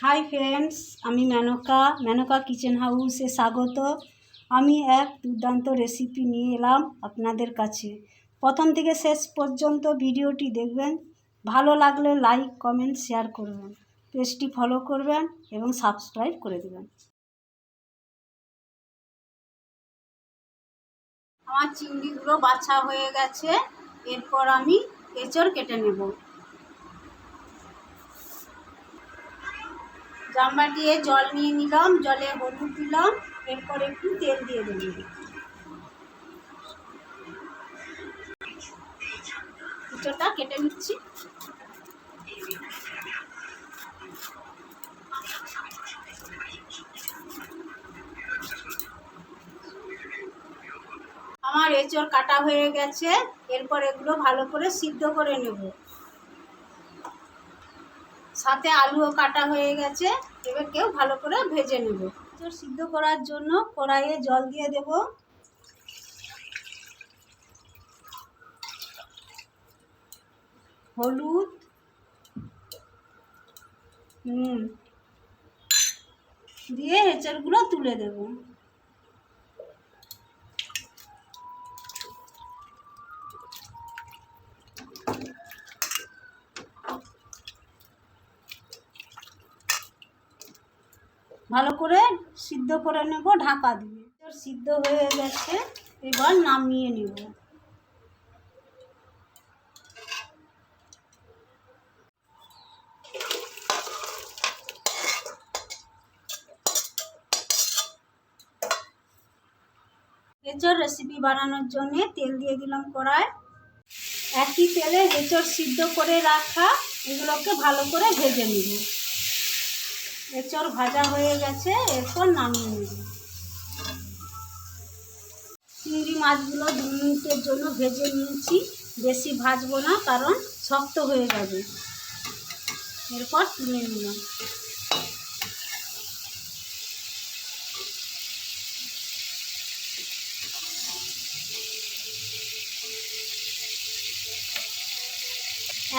Hi friends, আমি Menaka kitchen হাউসে স্বাগত। আমি এক দুর্দান্ত রেসিপি নিয়ে এলাম আপনাদের কাছে। প্রথম থেকে শেষ পর্যন্ত ভিডিওটি দেখবেন। ভালো লাগলে লাইক কমেন্ট শেয়ার করবেন, পেজটি ফলো করবেন এবং সাবস্ক্রাইব করে দেবেন। আমার চিংড়িগুলো বাছা হয়ে গেছে, এরপর আমি এঁচড় কেটে নেব। জাম্বা দিয়ে জল নিয়ে নিলাম, জলে হলুদ দিলাম, এরপর একটু তেল দিয়ে দেব। এঁচড়টা কেটে নিচ্ছি। আমার এঁচড় কাটা হয়ে গেছে, এরপর এগুলো ভালো করে সিদ্ধ করে নেব। সাথে আলুও কাটা হয়ে গেছে, এবারকেও ভালো করে ভেজে নেব। এঁচড় সিদ্ধ করার জন্য কড়াইয়ে জল দিয়ে দেব। হলুদ, নুন দিয়ে এঁচড়গুলো তুলে দেব। ভালো করে সিদ্ধ করে নেব ঢাকা দিয়ে। সিদ্ধ হয়ে গেছে, এবার নামিয়ে নেব। এঁচড় রেসিপি বানানোর জন্য তেল দিয়ে দিলাম কড়াই। একই তেলে এঁচড় সিদ্ধ করে রাখা এগুলোকে ভালো করে ভেজে নেব। এঁচড় ভাজা হয়ে গেছে, এরপর নামিয়ে নেব। চিংড়ি মাছগুলো 2 মিনিটের জন্য ভেজে নিয়েছি, বেশি ভাজবো না কারণ শক্ত হয়ে যাবে। এরপর তুলে নিলাম।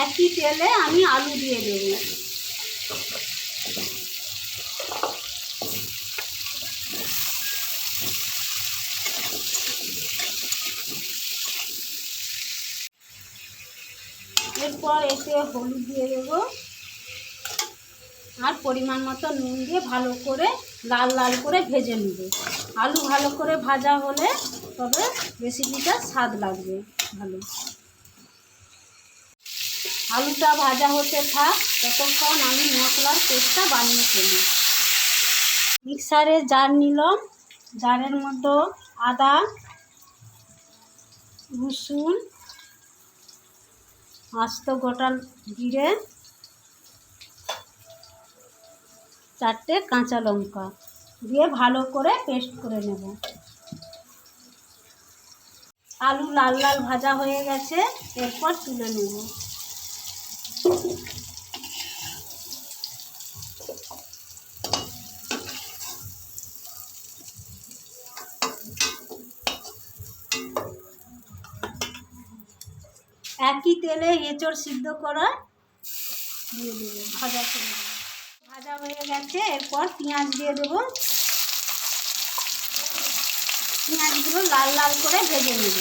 একই তেলে আমি আলু দিয়ে দেব। এরপর এতে হলুদ দিয়ে দেবো আর পরিমাণ মতো নুন দিয়ে ভালো করে লাল লাল করে ভেজে নেব। আলু ভালো করে ভাজা হলে তবে রেসিপিটা স্বাদ লাগবে ভালো। আলুটা ভাজা হতে থাক, ততক্ষণ আমি মশলার পেস্টটা বানিয়ে ফেলি। মিক্সারে জার নিলাম, জারের মধ্যে আদা, রসুন, আস্ত গোটা জিরে, 4টে কাঁচা লঙ্কা দিয়ে ভালো করে পেস্ট করে নেব। আলু লাল লাল ভাজা হয়ে গেছে, এরপর তুলে নেব। একই তেলে এঁচড় সিদ্ধ করা দিয়ে দেবো, ভাজা করে দেবো। ভাজা হয়ে গেছে, এরপর পেঁয়াজ দিয়ে দেবো। পেঁয়াজগুলো লাল লাল করে ভেজে নেব।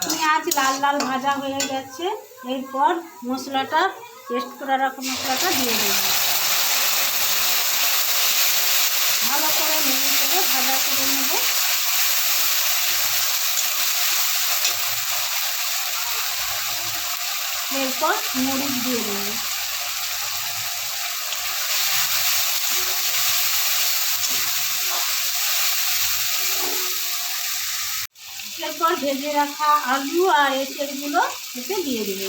পেঁয়াজ লাল লাল ভাজা হয়ে গেছে, এরপর মশলাটা পেস্ট করে রাখা মশলাটা দিয়ে দেব। ভালো করে নেড়ে চেড়ে ভাজা করে নেব। এরপর মরিচ দিয়ে দেব। এরপর ভেজে রাখা আলু আর এঁচড়গুলো এতে দিয়ে দেব।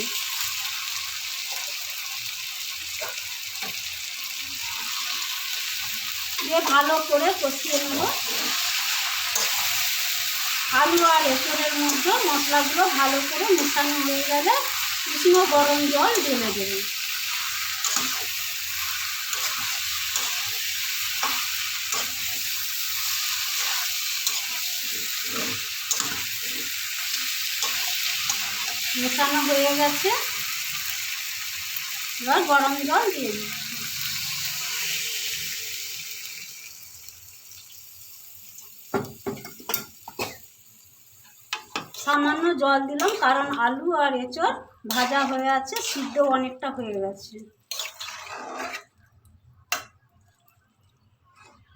দিয়ে ভালো করে কষিয়ে নেব। আলু আর এঁচড়ের মধ্যে মশলাগুলো ভালো করে মেশানো হয়ে গেলে উষ্ণ গরম জল ঢেলে দেব। মেশানো হয়ে গেছে, এবার গরম জল দিয়ে দিচ্ছি। সামান্য জল দিলাম, কারণ আলু আর এঁচড় ভাজা হয়ে আছে, সিদ্ধ অনেকটা হয়ে গেছে।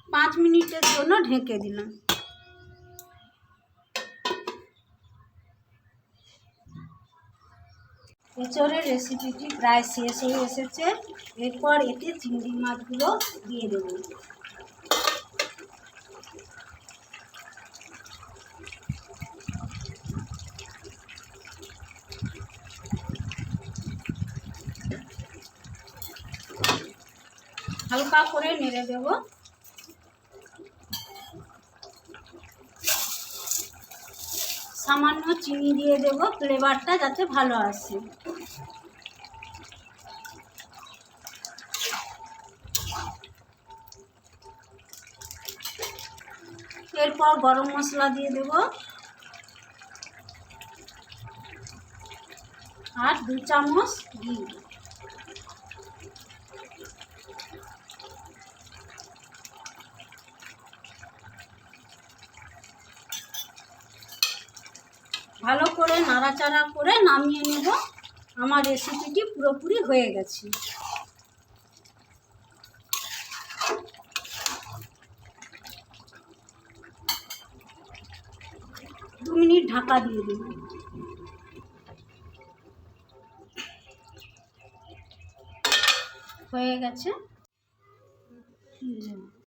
5 মিনিটের জন্য ঢেকে দিলাম। এঁচড়ের রেসিপিটি প্রায় শেষ হয়ে এসেছে। এরপর এতে চিংড়ি মাছগুলো দিয়ে দেব। হালকা করে নেড়ে দেব। সামান্য চিনি দিয়ে দেব, ফ্লেভারটা যাতে ভালো আসে। এরপর গরম মশলা দিয়ে দেব আর 2 চামচ ঘি। ভালো করে নাড়াচাড়া করে নামিয়ে নেব। আমার রেসিপিটি পুরোপুরি হয়ে গেছে। দু মিনিট ঢাকা দিয়ে দেব। হয়ে গেছে।